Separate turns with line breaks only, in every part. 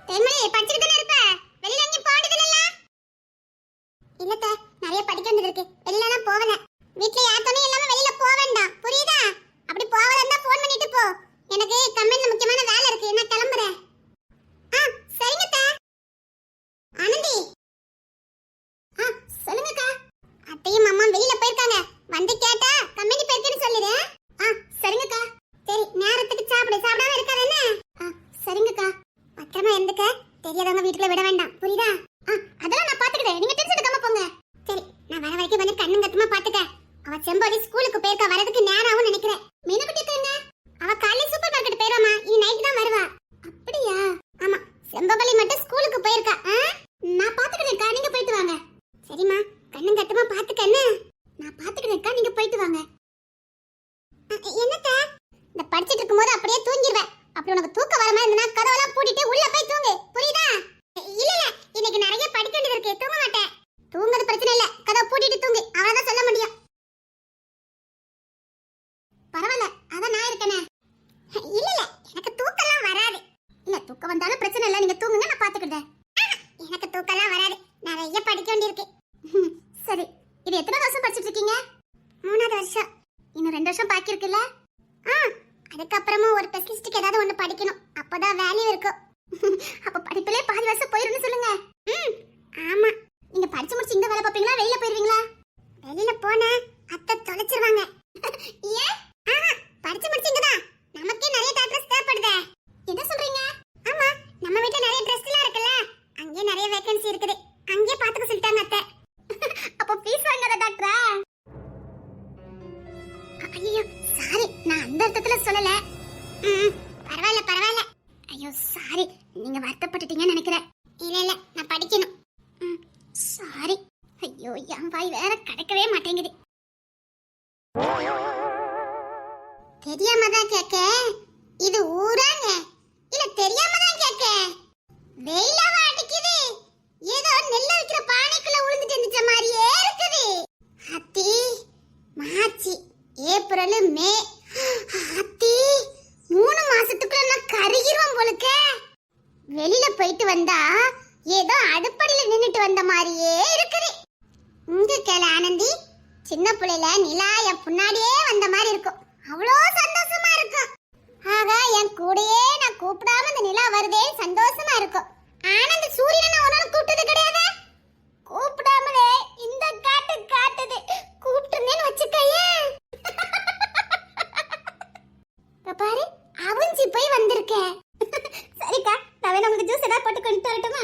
தேன்மொழி படிச்சிட்டு தானே இருப்ப, வெளியில எங்கேயும் போனதில்ல? இல்லத்த, நிறைய படிக்க வேண்டியது இருக்கு, வெளியிலலாம் போகல. வீட்ல யார் துணையும் இல்லாம வெளியில போக வேண்டாம், புரியுதா? அப்படி போவதா ஃபோன் பண்ணிட்டு போ. எனக்கு கம்பெனில முக்கியமான வேலை இருக்கு, நான் கிளம்புறேன். சரிங்க அத்தை. ஆனந்தி. சொல்லுங்கக்கா. அத்தையும் அம்மா வெளியில போயிருக்காங்க, வந்து கேட்டா கம்பெனி போயிருக்கேன்னு சொல்லிடு. சரிங்கக்கா. சரி, நேரத்துக்கு சாப்பிடாம இருக்காத என்ன? சரிங்கக்கா. பத்திரமா இருந்துக்க, தெரியாதவங்க வீட்டுக்குள்ள விட வேண்டாம், புரியுதா? அதெல்லாம் நான் பாத்துக்கிறேன், நீங்க டென்ஷன் எடுக்காம போங்க. சரி, நான் வர வரைக்கும் வந்து கண்ணும் கத்துமா பாத்துக்க. அவ செம்போலி ஸ்கூலுக்கு போயிருக்கா, வரதுக்கு நேரம் ஆகும் நினைக்கிறேன். மீனக்குட்டி என்ன? அவ காலையில சூப்பர் மார்க்கெட் போயிருவாமா, இனி நைட் தான் வருவா. அப்படியா? ஆமா, செம்போலி மட்டும் ஸ்கூலுக்கு போயிருக்கா. நான் பாத்துக்கிறேன்க்கா, நீங்க போயிட்டு வாங்க. சரிம்மா, கண்ணும் கத்துமா பாத்துக்கன்னு. நான் பாத்துக்கிறேன்க்கா, நீங்க போயிட்டு வாங்க. என்னத்த? இந்த படிச்சிட்டு இருக்கும்போது அப்படியே தூங்கிடுவேன். அப்படி உனக்கு தூக்கம் வர மாதிரி இருந்தா கதவெல்லாம் பூட்டிட்டு உள்ள போய் தூங்கு, புரியுதா? இல்ல இன்னைக்கு நிறைய படிக்க வேண்டியது இருக்கு, தூங்க மாட்டேன். தூங்குறது பிரச்சனை இல்ல, கதவை பூட்டிட்டு தூங்கு, அவ்வளவுதான் சொல்ல முடியும். பரவாயில்ல, அதான் நான் இருக்கேனே. இல்ல எனக்கு தூக்கம்லாம் வராது. இல்ல தூக்கம் வந்தாலும் பிரச்சனை இல்ல, நீங்க தூங்குங்க, நான் பாத்துக்கிட்டேன். எனக்கு தூக்கம்லாம் வராது, நிறைய படிக்க வேண்டியிருக்கு. சரி, இது எத்தனை வருஷம் படிச்சிட்டு இருக்கீங்க? 3வது வருஷம். இன்னும் 2 வருஷம் பாக்கி இருக்குல்ல? அதுக்கப்புறமா ஒரு ஸ்பெஷலிஸ்டுக்கு ஏதாவது ஒண்ணு படிக்கணும், அப்பதான் வேல்யூ இருக்கும். அப்ப படிப்பிலே பாதி வருஷம் போயிருன்னு சொல்லுங்க. ஆமா. நீங்க படிச்சு முடிச்சு இங்க வேலை பாப்பீங்களா, வெளியில போயிருவீங்களா? வெளியில போனா அத்தை தொலைச்சிருவாங்க. ஏன்? படிச்சு முடிச்சீங்கதான், நமக்கே நிறைய டாக்டர்ஸ் தேவைப்படுதே. என்ன சொல்றீங்க? ஆமா, நம்ம வீட்ல நிறைய ட்ரெஸ் எல்லாம் இருக்குல்ல, அங்கே நிறைய வேகன்சி இருக்குது, அங்கே பாத்துக்க சொல்லிட்டாங்க அத்தை. அப்ப ஃபீஸ் வாங்காத டாக்டரா? ஐயோ சாரி, நான் அந்த அர்த்தத்துல சொல்லல. பரவாயில்ல. ஐயோ சாரி, நீங்க வருத்தப்பட்டுட்டீங்கன்னு நினைக்கிறேன். இல்ல நான் படிக்கணும். சாரி. ஐயோ என் வாய் வேற கிடைக்கவே மாட்டேங்குது. தெரியாம தான் கேக்க, இது ஊராங்க? இல்ல தெரியாம தான் கேக்க? வெயிலவா அடிக்குது, ஏதோ நெல்ல வைக்கிற பானைக்குள்ள உளுந்துட்டு இருந்துச்ச மாதிரியே இருக்குது. அத்தி, மார்ச், ஏப்ரல், மே, அத்தி 3 மாசத்துக்குள்ள நான் கருகிருவேன் போலுக்க. வெளியில போயிட்டு வந்தா ஏதோ அடுப்படியில நின்னுட்டு வந்த மாதிரியே இருக்குது. இங்க கேள ஆனந்தி, சின்ன பிள்ளைல நிலா என் முன்னாடியே வந்த மாதிரி இருக்கும், அவ்வளோ சந்தோஷமா இருக்கும். ஆக என் கூடயே நான் கூப்பிடாம இந்த நிலா வருதே சந்தோஷமா இருக்கும். ஆனந்த் சூரியனை நான் உன்னால கூப்பிட்டது கிடையாது, கூப்பிடாமலே இந்த காட்டு காட்டுது. கூப்பிட்டுனேன்னு வச்சுக்கையே, பாரு அவஞ்சி போய் வந்திருக்க. சரிக்கா, நான் வேணா உங்களுக்கு ஜூஸ் ஏதாவது போட்டு கொண்டு வரட்டுமா?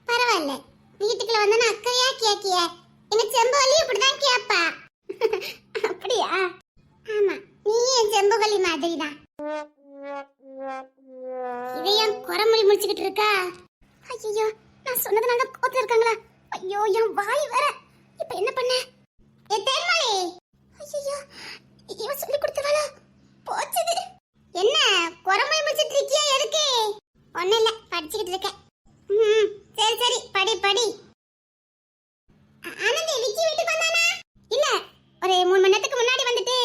பரவாயில்ல, வீட்டுக்குள்ள வந்தா அக்கறையா கேக்கிய, எங்க செம்புவலி இப்படிதான் கேப்பா. அப்படியா? ஆமா, நீ என் செம்புவலி மாதிரிதான். இதையும் குறமொழி முடிச்சுக்கிட்டு இருக்கா? ஐயோ, நான் சொன்னது நாங்க கோத்துல இருக்காங்களா? ஐயோ என் வாய் வேற, இப்ப என்ன பண்ண? ஏ தேன்மொழி, ஐயோ இவன் சொல்லி கொடுத்துருவாளா? போச்சுது. என்ன குறமொழி முடிச்சிட்டு இருக்கியா? எதுக்கு? ஒண்ணு இல்ல, படிச்சுக்கிட்டு இருக்கேன். சரி படி. ஆனந்தி, விக்கி வீட்டுக்கு வந்தானா? இல்ல, ஒரு 3 மணி நேரத்துக்கு முன்னாடி வந்துட்டு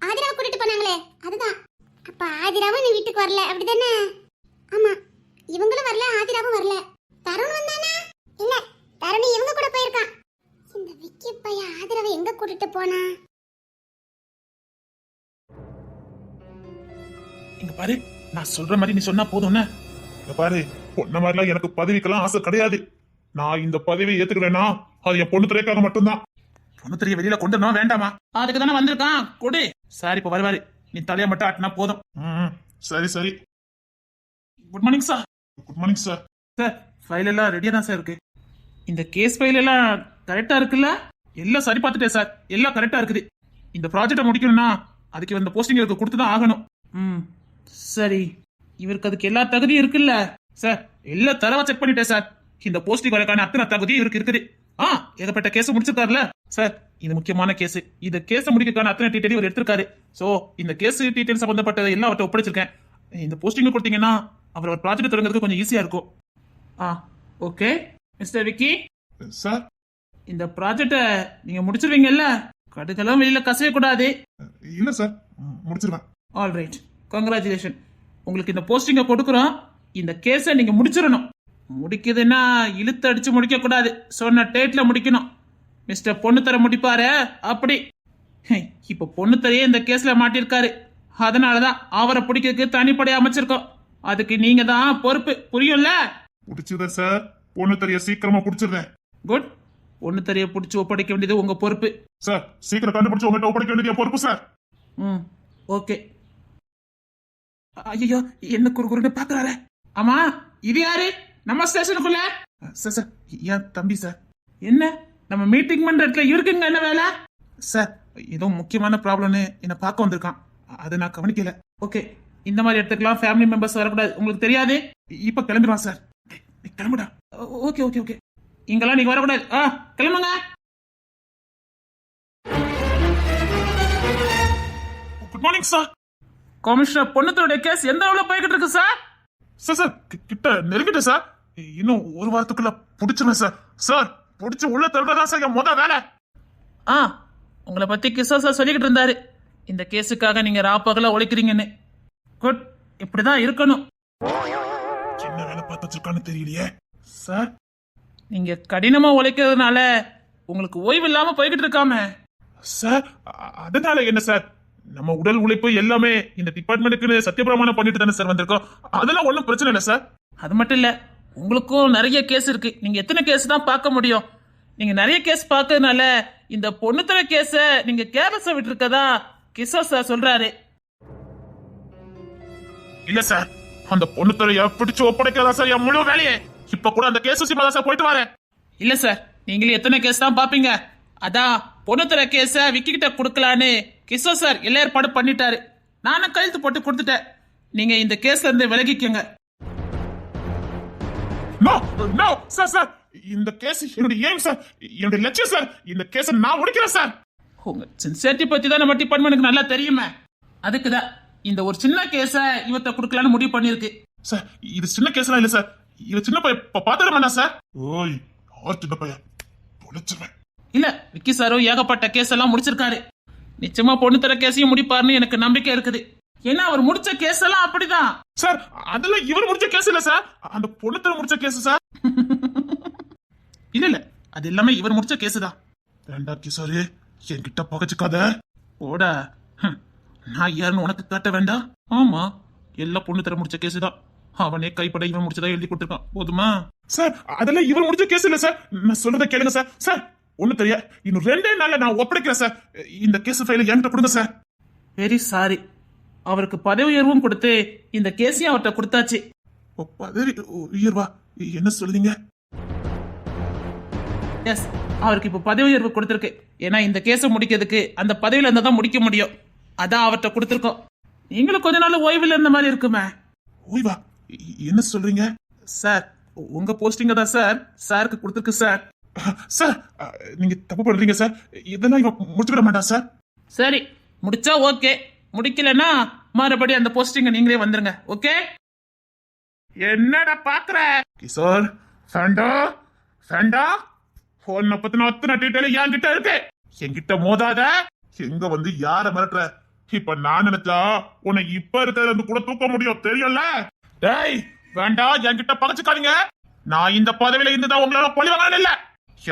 ஆதிராவை கூட்டிட்டு போனாங்களே, அதுதான். அப்ப ஆதிராவும் நீ வீட்டுக்கு வரல, அப்படிதானே? ஆமா, இவங்களும் வரல, ஆதிராவும் வரல. தருண் வந்தானா? இல்ல, தருண் இவங்க கூட போயிருக்கான். இந்த விக்கி பையன் ஆதிராவை எங்க கூட்டிட்டு போனா?
இங்க பாரு, நான் சொல்ற மாதிரி நீ சொன்னா போதும்னே. இங்க பாரு, பொண்ண மாதிரிலாம் எனக்கு பதவிக்கெல்லாம் ஆசை கிடையாது. நான் இந்த பதவியை ஏத்துக்கிறேன்னா அது என் பொண்ணு திரைக்காக மட்டும்தான். பொண்ணு திரைய வெளியில கொண்டு வரணும் வேண்டாமா? அதுக்கு தானே வந்திருக்கான், கொடு. சாரி, இப்ப வருவாரு, நீ தலைய மட்டும் ஆட்டினா போதும். சரி. Good morning sir. Good morning sir. Sir, file எல்லாம் ரெடியா தான் சார் இருக்கு. இந்த கேஸ் ஃபைல் எல்லாம் கரெக்டா இருக்குல்ல? எல்லாம் சரி பார்த்துட்டேன் சார், எல்லாம் கரெக்டா இருக்குது. இந்த ப்ராஜெக்டை முடிக்கணும்னா அதுக்கு இந்த போஸ்டிங் எனக்கு கொடுத்துதான் ஆகணும். சரி, இவருக்கு அதுக்கு எல்லா தகுதியும் இருக்குல்ல சார்? எல்லாம் தரவா செக் பண்ணிட்டேன் சார். இந்த போஸ்டிங் வரக்கான அத்தனை தகுதி இவருக்கு இருக்குது. ஏகப்பட்ட கேஸ் முடிச்சிருக்காருல சார், இது முக்கியமான கேஸ். இந்த கேஸ் முடிக்கிறதுக்கான அத்தனை டீட்டெயில் இவர் எடுத்திருக்காரு. சோ இந்த கேஸ் டீட்டெயில் சம்பந்தப்பட்ட எல்லாம் அவர்கிட்ட ஒப்படைச்சிருக்கேன். இந்த போஸ்டிங் கொடுத்தீங்கன்னா அவர் ப்ராஜெக்ட் தொடங்குறதுக்கு கொஞ்சம் ஈஸியா இருக்கும். ஓகே மிஸ்டர் விக்கி
சார்,
இந்த ப்ராஜெக்டை நீங்க முடிச்சிருவீங்கல்ல? கடுக்கெல்லாம் வெளியில கசைய கூடாது.
இல்ல சார், முடிச்சிருவேன்.
All right, congratulation. உங்களுக்கு இந்த போஸ்டிங்கை கொடுக்குறோம்.
இந்த கேஸை நீங்க முடிச்சிடணும். முடிக்குதுன்னா இழுத்து அடிச்சு முடிக்க கூடாது, சொன்ன டேட்ல முடிக்கணும். மிஸ்டர் பொண்ணுத்தர முடிப்பாரு அப்படி. இப்ப பொண்ணுத்தரையே இந்த கேஸ்ல மாட்டிருக்காரு. அதனாலதான் அவரை பிடிக்கிறதுக்கு தனிப்படை அமைச்சிருக்கோம். அதுக்கு நீங்க தான் பொறுப்பு, புரியும்ல?
பிடிச்சதா சார்? பொண்ணு தெரிய சீக்கிரமா பிடிச்சிருந்தேன்.
குட். பொண்ணுத்தரைய பிடிச்சி ஒப்படைக்க வேண்டியது உங்க பொறுப்பு
சார். சீக்கிரம் கண்டுபிடிச்சு உங்ககிட்ட ஒப்படைக்க வேண்டியது பொறுப்பு சார்.
ம், ஓகே. ஐயோ, என்ன குறுகுறுன்னு பாக்குறாரு. ஆமா, இது யாரு நம்ம ஸ்டேஷனுக்குள்ள?
சார் சார் ஏன் தம்பி சார்.
என்ன நம்ம மீட்டிங் பண்ற இடத்துல இருக்குங்க, என்ன வேலை?
சார் ஏதோ முக்கியமான ப்ராப்ளம்னு என்ன பார்க்க வந்திருக்கான், அதை நான் கவனிக்கல.
ஓகே, இந்த மாதிரி இடத்துக்குலாம் ஃபேமிலி மெம்பர்ஸ் வரக்கூடாது, உங்களுக்கு தெரியாது?
இப்ப கிளம்பிடுவான் சார். நீ கிளம்புடா.
ஓகே ஓகே ஓகே, இங்கெல்லாம் நீங்க வரக்கூடாது. கிளம்புங்க.
Good morning sir.
கமிஷனர் பொண்ணுத்தோடைய கேஸ் எந்த அளவுல போய்கிட்டு இருக்கு சார்?
சார் சார் கிட்ட நெருங்கிட்ட சார். இன்னும் ஒரு வாரத்துக்குள்ள பிடிச்சிருவேன் சார். சார் பிடிச்சி உள்ள தள்ளுறதா சார் என் முத வேலை.
உங்களை பத்தி கிஷோ சார் சொல்லிக்கிட்டு இருந்தாரு, இந்த கேஸுக்காக நீங்க ராப்பகல உழைக்கிறீங்கன்னு. குட், இப்படிதான் இருக்கணும்.
என்ன வேலை பார்த்து வச்சிருக்கான்னு தெரியலையே சார்.
நீங்க கடினமா உழைக்கிறதுனால உங்களுக்கு ஓய்வு இல்லாம போய்கிட்டு இருக்காம
சார். அதனால என்ன சார், நம்ம உடல் உழைப்பு எல்லாமே இந்த டிபார்ட்மெண்ட்டுக்கு சத்தியபிரமாணம் பண்ணிட்டு தானே சார் வந்திருக்கோம். அதெல்லாம் ஒன்றும் பிரச்சனை இல்லை சார்.
அது மட்டும் இல்ல, உங்களுக்கும் நிறைய கேஸ் இருக்கு. நீங்க எத்தனை கேஸ் தான் பார்க்க முடியும்? நீங்க நிறைய கேஸ் பார்க்கறதுனால இந்த பொண்ணுத்தர கேஸ நீங்க கேர்லஸா விட்டு இருக்கதா கிஷோர் சார் சொல்றாரு.
இல்ல சார், அந்த பொண்ணு துறைய பிடிச்சு ஒப்படைக்கிறதா சார் என் முழு வேலையே. இப்ப கூட அந்த கேஸ் விஷயமா தான் சார் போயிட்டு வரேன்.
இல்ல சார், நீங்களே எத்தனை கேஸ் தான் பாப்பீங்க. அதான் பொண்ணுத்தர கேஸ விக்கிட்ட கொடுக்கலான்னு கிஷோர் சார் எல்லா ஏற்பாடு பண்ணிட்டாரு. நானும் கையெழுத்து போட்டு கொடுத்துட்டேன். நீங்க இந்த கேஸ்ல இருந்து விலகிக்கங்க.
No no sir. சார் இந்த கேஸ் என்னுடைய ஏம் சார், என்னுடைய லட்சியம் சார். இந்த கேஸை நான் முடிக்கிறேன் சார்.
உங்க சின்சியரிட்டி பத்தி தான் நம்ம டிபார்ட்மெண்ட்டுக்கு நல்லா தெரியுமே. அதுக்குதான் இந்த ஒரு சின்ன கேஸ இவத்த கொடுக்கலான்னு முடிவு பண்ணிருக்கு.
சார் இது சின்ன கேஸ்லாம் இல்ல சார். இது சின்ன பையன் பாத்துட வேண்டாம் சார். ஓய் ஆர் சின்ன பையன் தொலைச்சிருவேன்.
இல்ல, விக்கி சாரும் ஏகப்பட்ட கேஸ் எல்லாம் முடிச்சிருக்காரு. நிச்சயமா பொண்ணுத்தர கேஸையும் முடிப்பாருன்னு எனக்கு நம்பிக்கை இருக்குது. ஏன்னா அவர் முடிச்ச கேஸ் எல்லாம் அப்படிதான்
சார். அதெல்லாம் இவர் முடிச்ச கேஸ் இல்ல சார், அந்த பொண்ணுத்தர முடிச்ச கேஸ் சார்.
இல்ல இல்ல, அது எல்லாமே இவர் முடிச்ச கேஸ் தான்.
வேண்டா கிஷோரு, என்கிட்ட பகச்சுக்காத.
ஓடா, நான் யாருன்னு உனக்கு காட்ட வேண்டாம். ஆமா, எல்லா பொண்ணுத்தர முடிச்ச கேஸ் தான். அவனே கைப்பட இவன் முடிச்சதா எழுதி கொடுத்துருக்கான், போதுமா?
சார் அதெல்லாம் இவர் முடிச்ச கேஸ் இல்ல சார். நான் சொல்றத கேளுங்க சார். சார் ஒண்ணு தெரியா, இன்னும் 2 நாள்ல நான் ஒப்படைக்கிறேன் சார். இந்த கேஸ் ஃபைல என்கிட்ட கொடுங்க சார்.
Very sorry. அவருக்கு பதவி உயர்வும் கொடுத்து இந்த கேஸையும் அவர்கிட்ட கொடுத்தாச்சு.
பதவி உயர்வா? என்ன சொல்றீங்க?
எஸ், அவருக்கு இப்ப பதவி உயர்வு கொடுத்திருக்கு. ஏன்னா இந்த கேஸை முடிக்கிறதுக்கு அந்த பதவியில இருந்தா தான் முடிக்க முடியும். அதான் அவர்கிட்ட கொடுத்திருக்கோம். நீங்களும் கொஞ்ச நாள் ஓய்வுல இருந்த மாதிரி இருக்குமே.
ஓய்வா? என்ன சொல்றீங்க
சார்? உங்க போஸ்டிங்க தான் சார் சாருக்கு கொடுத்திருக்கு சார்.
சார் நீங்க தப்பு பண்றீங்க சார். இதெல்லாம் இவன் முடிச்சுக்கிட மாட்டான் சார்.
சரி, முடிச்சா ஓகே, முடிக்கலன்னா மறுபடியும் அந்த போஸ்டிங்க நீங்களே வந்துருங்க. ஓகே?
என்னடா பாக்குற கிஷோர்? ஃபேண்டா ஃபேண்டா போன் பத்தின அத்தனை டீட்டெயில் என்கிட்ட இருக்கு. என்கிட்ட மோதாத. எங்க வந்து யார மிரட்டுற? இப்ப நான் நினைச்சா உன்னை இப்ப இருக்கிறது வந்து கூட தூக்க முடியும், தெரியும்ல? டேய் வேண்டா, என்கிட்ட பகச்சுக்காதீங்க. நான் இந்த பதவியில இருந்துதான் உங்களால பழி வாங்க இல்ல.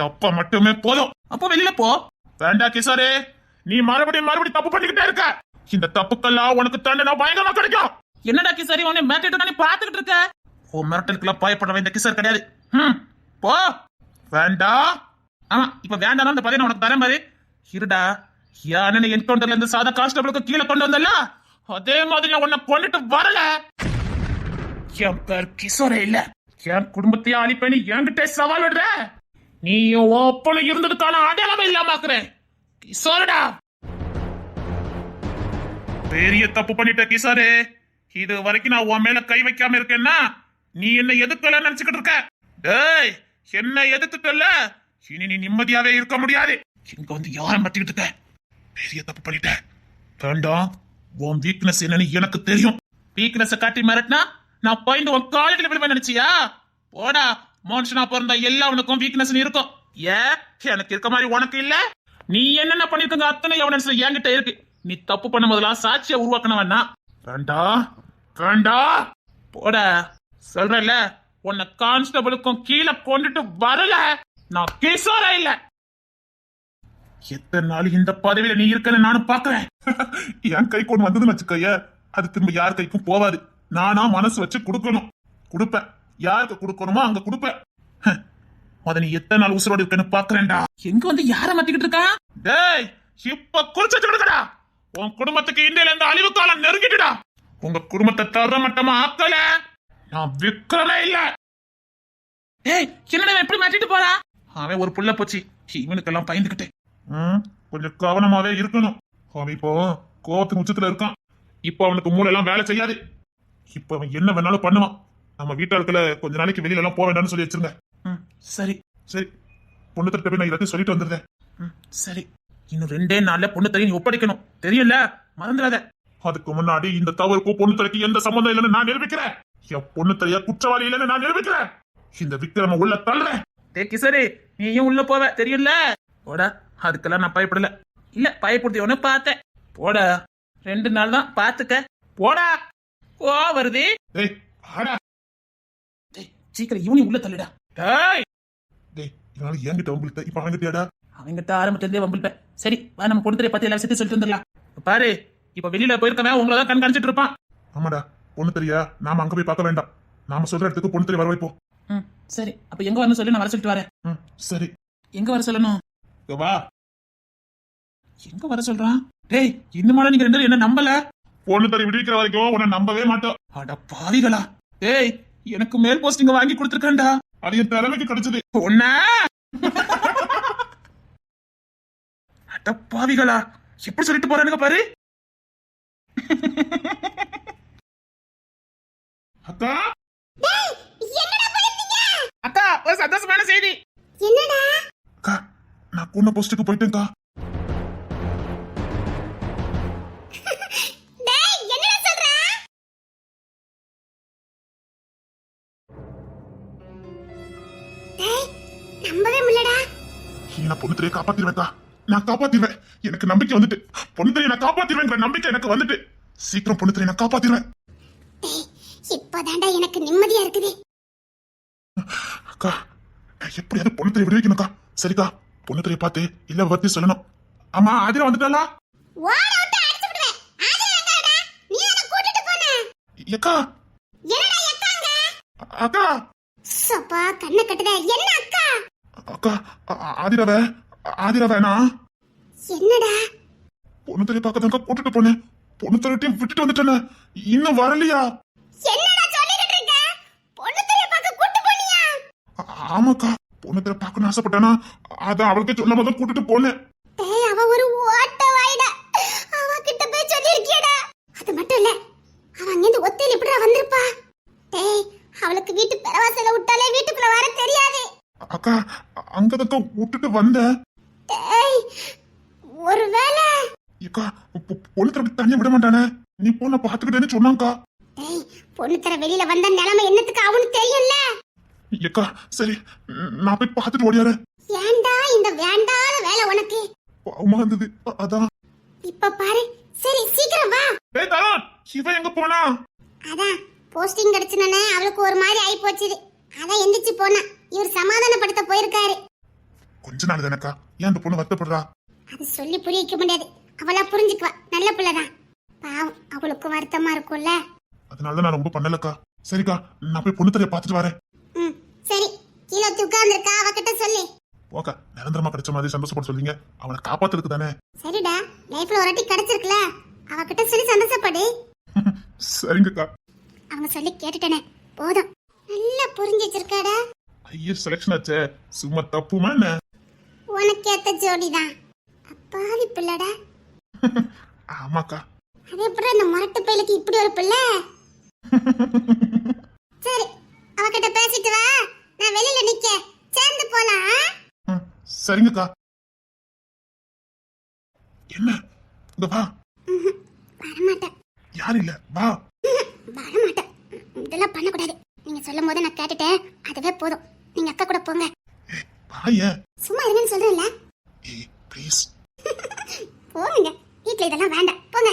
எப்ப மட்டுமே போதும்.
அப்போ வெளியில போ.
வேண்டா கிஷோரே, நீ மறுபடியும் தப்பு பண்ணிக்கிட்டே இருக்க. இந்த தப்புக்கெல்லாம் உனக்கு தண்டனை பயங்கரமா கிடைக்கும்.
என்னடா கிசாரி, உன்னை மிரட்டிட்டு பாத்துக்கிட்டு இருக்க?
ஓ மிரட்டலுக்குலாம் பயப்பட இந்த கிஷோர் கிடையாது. போ. வேண்டா.
ஆமா, இப்ப வேண்டாம் அந்த பதவி உனக்கு தர மாதிரி இருடா. யானை என்கவுண்டர்ல இருந்து சாதா கான்ஸ்டபிளுக்கு கீழே கொண்டு வந்தல, அதே மாதிரி நான் உன்னை கொண்டுட்டு வரல. என் பேர் கிஷோரே இல்ல. என் குடும்பத்தையே அழிப்பேன்னு என்கிட்ட சவால் விடுற. நீயும் ஓப்பன இருந்ததுக்கான அடையாளமே இல்லாம ஆக்குறேன். கிஷோரடா,
பெரிய தப்பு பண்ணிட்ட கிஷோரே. இது வரைக்கும் நான் உன் மேல கை வைக்காம இருக்கேன்னா நீ என்ன எதிர்க்கல நினைச்சுக்கிட்டு இருக்க. டேய், என்ன எதிர்த்துட்டல, இனி நீ நிம்மதியாவே இருக்க முடியாது. இங்க வந்து யாரை மாட்டிக்கிட்டு இருக்க? பெரிய தப்பு பண்ணிட்ட. வேண்டாம், உன் வீக்னஸ் என்னன்னு எனக்கு தெரியும்.
வீக்னஸ் காட்டி மிரட்டினா நான் பாயிண்ட் உன் காலேஜ்ல விடுவேன் நினைச்சியா? போடா, மனுஷனா பிறந்தா எல்லாவனுக்கும் வீக்னஸ் இருக்கும். ஏன் எனக்கு இருக்க மாதிரி உனக்கு இல்ல? நீ என்னென்ன பண்ணிருக்கங்க அத்தனை எவனன்ஸ் என்கிட்ட இருக்கு. நீ தப்பு பண்ண முதல்ல சாட்சியை உருவாக்கணும் வேணா.
வேண்டா வேண்டா,
போடா. சொல்றேன்ல, உன்னை கான்ஸ்டபிளுக்கும் கீழே கொண்டுட்டு வரல, நான் கிஷோரா இல்ல. எத்தனை நாள் இந்த பதவியில நீ இருக்கன்னு நானும் பாக்குறேன்.
என் கை கொண்டு வந்ததுன்னு வச்சுக்கைய, அது திரும்ப யார் கைக்கும் போவாது. நானா மனசு வச்சு கொடுக்கணும், கொடுப்பேன். யாருக்கு கொடுக்கணுமோ அங்க கொடுப்பேன்.
அத நீ எத்தனை நாள் உசுரோடு இருக்கன்னு பாக்குறேன்டா. எங்க வந்து யார மாத்திக்கிட்டு இருக்கா?
டேய், இப்ப குறிச்சு கொடுக்கடா. உன் குடும்பத்துக்கு இந்தியில இருந்து அழிவு காலம் நெருங்கிட்டுடா. உங்க குடும்பத்தை தர மட்டமா ஆக்கல, நான் விக்ரமே இல்ல.
ஏய், என்னடா எப்படி மாட்டிட்டு போறா? அவன் ஒரு புள்ள போச்சு, இவனுக்கெல்லாம் பயந்துகிட்டேன்.
கொஞ்சம் கவனமாவே இருக்கணும். அவன் இப்போ கோவத்துக்கு உச்சத்துல இருக்கான். இப்போ அவனுக்கு மூளை எல்லாம் வேலை செய்யாது. இப்ப அவன் என்ன வேணாலும் பண்ணுவான். நம்ம வீட்டாளுக்களை கொஞ்ச நாளைக்கு வெளியில எல்லாம் போக வேண்டாம்னு சொல்லி வச்சிருங்க.
சரி
சரி, பொண்ணு தட்ட போய் நான் எல்லாத்தையும் சொல்லிட்டு வந்துடுறேன்.
சரி, இன்னும் 2 நாள்ல பொண்ணு தரையை நீ ஒப்படைக்கணும், தெரியல, மறந்துடாத.
அதுக்கு முன்னாடி இந்த தவறுக்கும் பொண்ணு தலைக்கு எந்த சம்பந்தம் இல்லைன்னு நான் நிரூபிக்கிறேன். என் பொண்ணு தலையா குற்றவாளி இல்லைன்னு நான் நிரூபிக்கிறேன். இந்த விக்ரம உள்ள தள்ளுறேன்.
கிசரி, நீயும் உள்ள போவ, தெரியல. போடா, அதுக்கெல்லாம் நான் பயப்படல. இல்ல, பயப்படுத்தியோன்னு பார்த்தேன். போடா, 2 நாள் தான், பாத்துக்க. போடா. ஓ வருது.
டேய், ஆடா.
டேய், சீக்கிரம் இவனையும் உள்ள தள்ளுடா. டேய்,
டேய், இதனால என்கிட்ட வம்பிழுத்த, இப்ப அவங்கிட்டயாடா?
அவங்கிட்ட ஆரம்பத்திலிருந்தே வம்பிழுப்பேன். சரி, வா, நம்ம பொண்ணு பத்தி எல்லா விஷயத்தையும் சொல்லிட்டு வந்துடலாம். பாரு, இப்ப வெளியில போயிருக்கவன் உங்களதான் கண்காணிச்சிட்டு இருப்பான்.
ஆமாடா, பொண்ணு தெரியா, நாம அங்க போய் பார்க்க வேண்டாம். நாம சொல்ற இடத்துக்கு பொண்ணு தெரிய வர வைப்போம்.
சரி, அப்ப எங்க வரணும் சொல்லி நான் வர சொல்லிட்டு வரேன்.
சரி,
எங்க வர சொல்லணும்?
இங்க வா.
எங்க வர சொல்றான்? டேய், இன்னுமாடா நீங்க 2 பேரும் என்ன நம்பல?
பொண்ணு தறி விடுவிக்கிற வரைக்கும் உன்னை நம்பவே மாட்டோம்.
அட பாவிகளா. டேய், எனக்கு மேல் போஸ்டிங் வாங்கி கொடுத்துருக்கேன்டா.
அது என் திறமைக்கு கிடைச்சது.
பொண்ணா? அட பாவிகளா, எப்படி சொல்லிட்டு போறானுங்க பாரு.
அக்கா,
அக்கா, ஒரு சந்தோஷமான செய்தி.
என்னடா?
அக்கா, நான் பொண்ணு போஸ்டுக்கு போயிட்டேன்க்கா.
டேய், என்னடா சொல்ற? டேய், நம்பவே முடியலடா.
நான் பொண்ணு தெரிய காப்பாத்திருவேன்க்கா. நான் காப்பாத்திடுவேன். எனக்கு நம்பிக்கை வந்துட்டு. பொண்ணு தெரிய நான் காப்பாத்திடுவேன் நம்பிக்கை எனக்கு வந்துட்டு. சீக்கிரம் பொண்ணு தெரிய நான் காப்பாத்திடுவேன்.
டேய், இப்பதான்டா எனக்கு நிம்மதியா இருக்குது.
அக்கா, எப்படியாவது பொண்ணு தெரிய விடுவிக்கணும்க்கா. சரிக்கா, பொண்ணு தெரிய பார்த்து இல்ல பத்தி சொல்லணும். ஆமா, ஆதிரா வந்துட்டாளா?
ஓட விட்டு அடிச்சு விடுவேன். ஆதிரா எங்கடா? நீ என்ன கூட்டிட்டு போன?
அக்கா,
என்னடா எக்காங்க?
அக்கா,
சப்பா, கண்ணை கட்டுதே. என்ன அக்கா?
அக்கா, ஆதிராவே நான்
என்னடா?
பொண்ணு தெரிய பார்க்கறதுக்கா கூட்டிட்டு போனேன். பொண்ணு தெரியட்டையும் விட்டுட்டு வந்துட்டேன்னு. இன்னும் வரலையா?
என்னடா சொல்லிக்கிட்டு இருக்க? பொண்ணு தெரிய பார்க்க கூட்டி போனியா?
ஆமாக்கா, பொண்ணு தெரிய பார்க்கணும்னு ஆசைப்பட்டானா, அதான் அவளுக்கே சொல்லாம தான் கூட்டிட்டு போனேன்.
டேய், அவ ஒரு ஓட்ட வாய்டா. அவ கிட்ட போய் சொல்லிருக்கியடா. அது மட்டும் இல்ல, அவ அங்கிருந்து ஒத்தையில எப்படிடா வந்திருப்பா? டேய், அவளுக்கு வீட்டு பெரவாசல விட்டாலே வீட்டுக்குள்ள வர தெரியாது.
அக்கா, அங்கதக்க விட்டுட்டு வந்தேன்.
டேய், ஒருவேளை
அக்கா, பொண்ணு தெரிய தனியா விட மாட்டானே. நீ பொண்ணை பாத்துக்கிட்டேன்னு சொன்னாங்கக்கா.
டேய், பொண்ணு தர வெளியில வந்த நிலைமை என்னத்துக்கு அவனு தெரியும்ல.
அக்கா, சரி, நான் போய் பார்த்துட்டு ஓடியாரேன்.
ஏன்டா இந்த வேண்டாத வேலை உனக்கு?
பாவமா இருந்தது, அதான்.
இப்ப பாரு. சரி, சீக்கிரம் வா.
டேய் தரோன், இவன் எங்க போனா?
அதான் போஸ்டிங் கிடைச்சுனே அவளுக்கு ஒரு மாதிரி ஆயி போச்சுது. அதான் எந்திரிச்சு போனா. இவர் சமாதானப்படுத்த போயிருக்காரு.
கொஞ்ச நாள் தானக்கா, ஏன் அந்த பொண்ணு வருத்தப்படுறா?
அது சொல்லி புரிய வைக்க முடியாது. அவளா புரிஞ்சுக்குவா. நல்ல பிள்ளைதான். பாவம், அவளுக்கு வருத்தமா இருக்கும்ல.
அதனாலதான் நான் ரொம்ப பண்ணலக்கா. சரிக்கா, நான் போய் பொண்ணு தெரிய பார்த்துட்டு வரேன்.
சரி, கீழே உட்கார்ந்துருக்கா, அவகிட்ட சொல்லு.
ஓகா, நிரந்தரமா கிடைச்ச மாதிரி சந்தோஷப்பட சொல்றீங்க. அவனை காப்பாத்துறதுக்கு தானே.
சரிடா, லைஃப்ல ஒரு வாட்டி கிடைச்சிருக்குல, அவகிட்ட சொல்லி சந்தோஷப்படு.
சரிங்கக்கா.
அவங்க சொல்லி கேட்டுட்டேனே, போதும். நல்லா புரிஞ்சு வச்சிருக்காடா.
ஐயோ, செலக்ஷன் ஆச்சே, சும்மா தப்புமா என்ன?
உனக்கு ஏத்த ஜோடிதான். அப்பாவி பிள்ளடா.
ஆமாக்கா.
அது எப்படி அந்த மரட்டு பையலுக்கு இப்படி ஒரு பிள்ளை? சரி, அவகிட்ட பேசிட்டு வா. நான் வெளியில நிக்க, சேர்ந்து போலாம்.
சரிங்கக்கா. என்ன, இங்க வா.
வரமாட்டேன்.
யாரும் இல்ல, வா.
வரமாட்டேன். இதெல்லாம் பண்ணக்கூடாது. நீங்க சொல்லும் போது நான் கேட்டுட்டேன். அதுவே போதும். நீங்க அக்கா கூட போங்க.
வாயே.
சும்மா இருங்கன்னு சொல்றேன்ல.
ஏய், ப்ளீஸ்.
போங்க. வீட்ல இதெல்லாம் வேண்டாம். போங்க.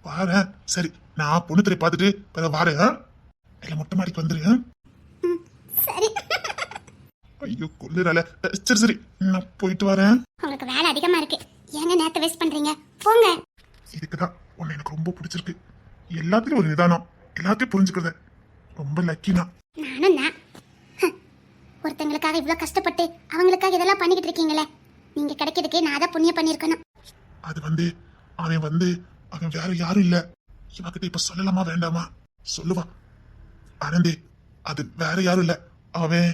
வாரேன். சரி, நான் பொண்ணு தெரிய பார்த்துட்டு பிறகு வாரேன். காலையில மொட்டை மாடிக்கு வந்துரு.
ம், சரி.
ஐயோ கொல்லுறால. சரி சரி, நான் போயிட்டு வரேன்.
உங்களுக்கு வேலை அதிகமா இருக்கு, ஏங்க நேரத்தை வேஸ்ட் பண்றீங்க? போங்க.
இதுக்குதான் உன்னை எனக்கு ரொம்ப பிடிச்சிருக்கு. எல்லாத்துலயும் ஒரு நிதானம், எல்லாத்தையும் புரிஞ்சுக்கிறத. ரொம்ப லக்கினா.
நானும் தான். ஒருத்தங்களுக்காக இவ்வளவு கஷ்டப்பட்டு அவங்களுக்காக இதெல்லாம் பண்ணிக்கிட்டு இருக்கீங்களே, நீங்க கிடைக்கிறதுக்கு நான் தான் புண்ணியம் பண்ணிருக்கணும்.
அது அவன் வேற யாரும் இல்ல. இவகிட்ட இப்ப சொல்லலாமா வேண்டாமா? சொல்லுவா. ஆனந்தி, அது வேற யாரும் இல்ல. அவன்